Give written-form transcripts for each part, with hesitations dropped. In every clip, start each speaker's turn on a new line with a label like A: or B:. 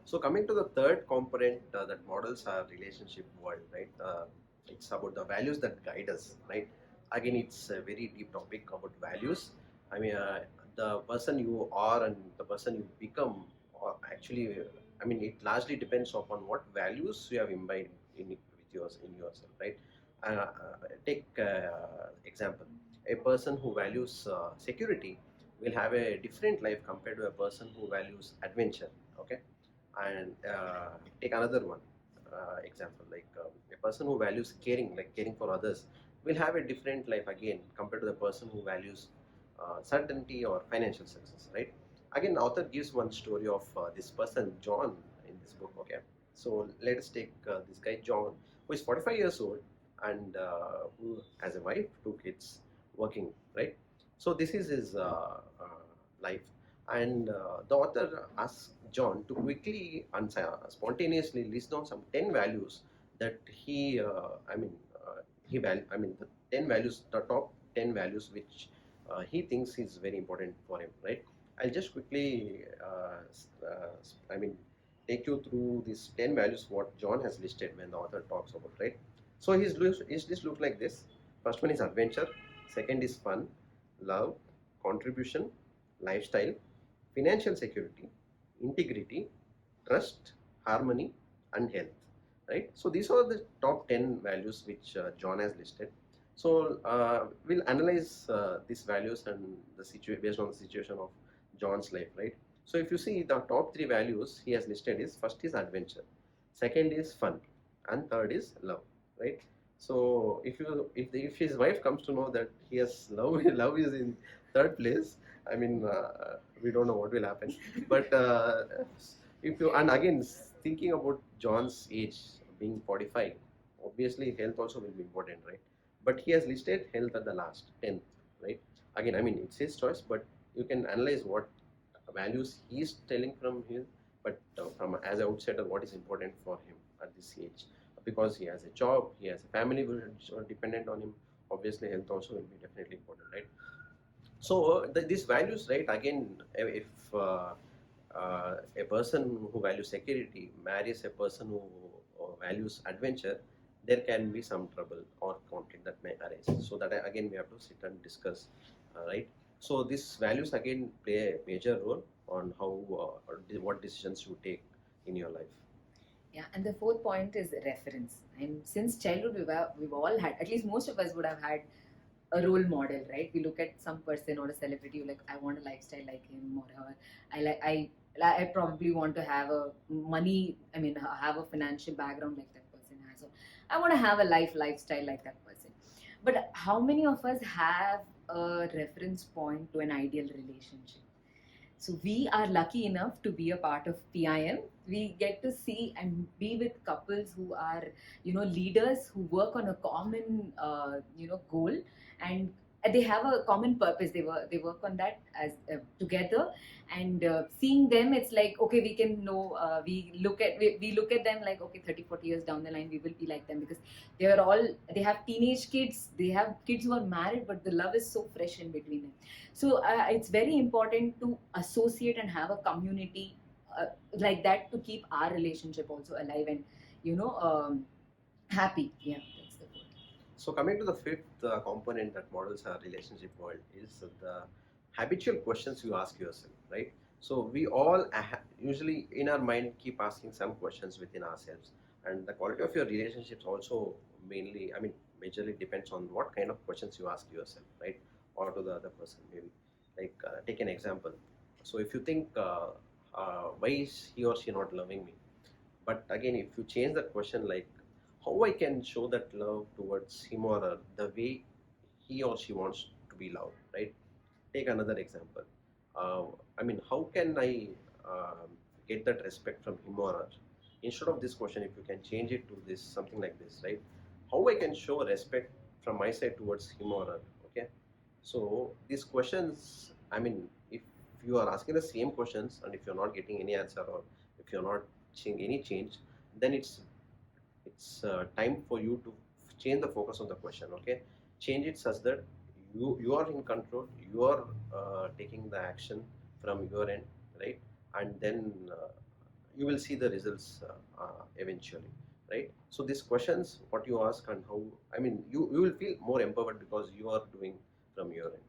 A: So coming to the third component that models our relationship world, right? It's about the values that guide us, right? Again, it's a very deep topic about values. I mean, the person you are and the person you become, or actually, I mean, it largely depends upon what values you have imbibed with yours in yourself, right? Take example, a person who values security will have a different life compared to a person who values adventure. Okay, and take another one example, like a person who values caring, like caring for others, will have a different life again compared to the person who values certainty or financial success, right? Again, author gives one story of this person John in this book. Okay, so let us take this guy John, who is 45 years old and who has a wife, two kids, working, right? So this is his life, and the author asks John to quickly and spontaneously list down some 10 values that I mean, the 10 values, the top 10 values which he thinks is very important for him, right? I'll just quickly, I mean, take you through these 10 values what John has listed when the author talks about, right? So his list looks like this. First one is adventure, second is fun, love, contribution, lifestyle, financial security, integrity, trust, harmony, and health. Right. So these are the top 10 values which John has listed. So we'll analyze these values and the situation based on the situation of John's life. Right. So if you see the top three values he has listed is first is adventure, second is fun, and third is love. Right. So if his wife comes to know that he has love, love is in third place, I mean, we don't know what will happen. But if you, and again, thinking about John's age being 45, obviously health also will be important, right? But he has listed health at the last 10th, right? Again, I mean, it's his choice, but you can analyze what values he's telling from him, but from as an outsider, what is important for him at this age? Because he has a job, he has a family which are dependent on him. Obviously, health also will be definitely important, right? So these values, right? Again, if a person who values security marries a person who values adventure, there can be some trouble or conflict that may arise. So that again we have to sit and discuss, right? So these values again play a major role on how what decisions you take in your life.
B: Yeah, and the fourth point is reference. And since childhood, we've all had, at least most of us would have had a role model, right? We look at some person or a celebrity, like, I want a lifestyle like him or her. I like I probably want to have a money. I mean, have a financial background like that person has. Or I want to have a lifestyle like that person. But how many of us have a reference point to an ideal relationship? So we are lucky enough to be a part of PIM. We get to see and be with couples who are, leaders who work on a common, goal, and they have a common purpose. They work on that as together, and seeing them, it's like, okay, we can know. We look at them like, okay, 30, 40 years down the line, we will be like them because they have teenage kids, they have kids who are married, but the love is so fresh in between them. So it's very important to associate and have a community like that to keep our relationship also alive and happy. Yeah, that's the point.
A: So coming to the fifth component that models our relationship world is the habitual questions you ask yourself, right? So we all usually in our mind keep asking some questions within ourselves, and the quality of your relationships also mainly, I mean, majorly depends on what kind of questions you ask yourself, right, or to the other person maybe. Like take an example. So if you think, why is he or she not loving me? But again, if you change that question, like how I can show that love towards him or her the way he or she wants to be loved, right? Take another example. Uh, I mean, how can I get that respect from him or her? Instead of this question, if you can change it to this something like this, right? How I can show respect from my side towards him or her? Okay. So these questions, I mean, if you are asking the same questions and if you're not getting any answer or if you're not seeing any change, then it's time for you to change the focus of the question. Okay, change it such that you are in control, you are taking the action from your end, right? And then you will see the results eventually, right? So these questions, what you ask and how, I mean, you will feel more empowered because you are doing from your end.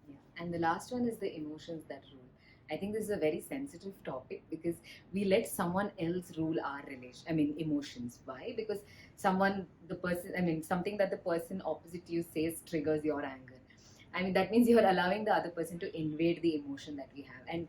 B: Yeah. And the last one is the emotions that rule. I think this is a very sensitive topic because we let someone else rule our relation. I mean, emotions. Why? Because something that the person opposite to you says triggers your anger. I mean, that means you're allowing the other person to invade the emotion that we have. And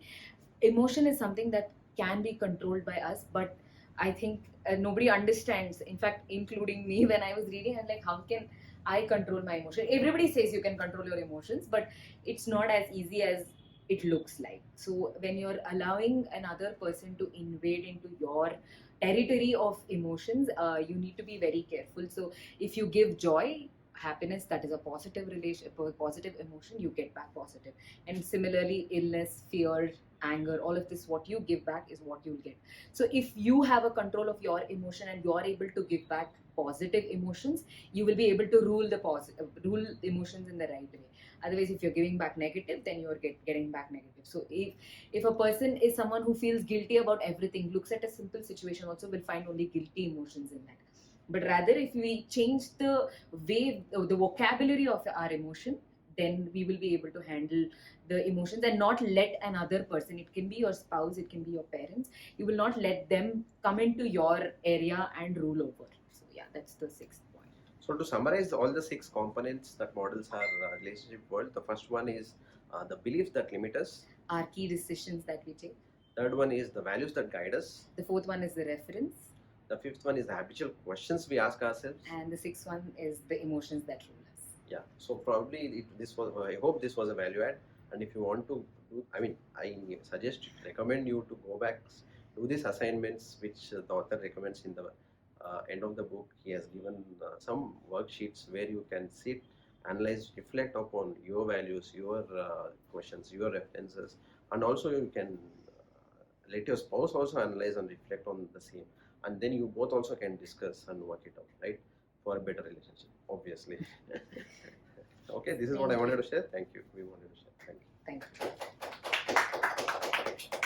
B: emotion is something that can be controlled by us, but I think nobody understands. In fact, including me, when I was reading, I'm like, how can I control my emotion? Everybody says you can control your emotions, but it's not as easy as it looks like. So when you're allowing another person to invade into your territory of emotions, you need to be very careful. So if you give joy, happiness, that is a positive emotion, you get back positive. And similarly, illness, fear, anger, all of this, what you give back is what you'll get. So if you have a control of your emotion and you're able to give back positive emotions, you will be able to rule emotions in the right way. Otherwise, if you're giving back negative, then you're getting back negative. So if a person is someone who feels guilty about everything, looks at a simple situation, also will find only guilty emotions in that. But rather, if we change the way, the vocabulary of our emotion, then we will be able to handle the emotions and not let another person, it can be your spouse, it can be your parents, you will not let them come into your area and rule over. So yeah, that's the sixth point.
A: So to summarize all the 6 components that models our relationship world, the first one is the beliefs that limit us.
B: Our key decisions that we take.
A: Third one is the values that guide us.
B: The fourth one is the reference.
A: The fifth one is the habitual questions we ask ourselves.
B: And the sixth one is the emotions that rule us.
A: Yeah. So probably this was. I hope this was a value add. And if you want to do, I mean, I recommend you to go back, do these assignments which the author recommends in the end of the book. He has given some worksheets where you can sit, analyze, reflect upon your values, your questions, your references, and also you can let your spouse also analyze and reflect on the same, and then you both also can discuss and work it out, right, for a better relationship, obviously. Okay, this is what I wanted to share. Thank you. We wanted to share. Thank you.
B: Thank you.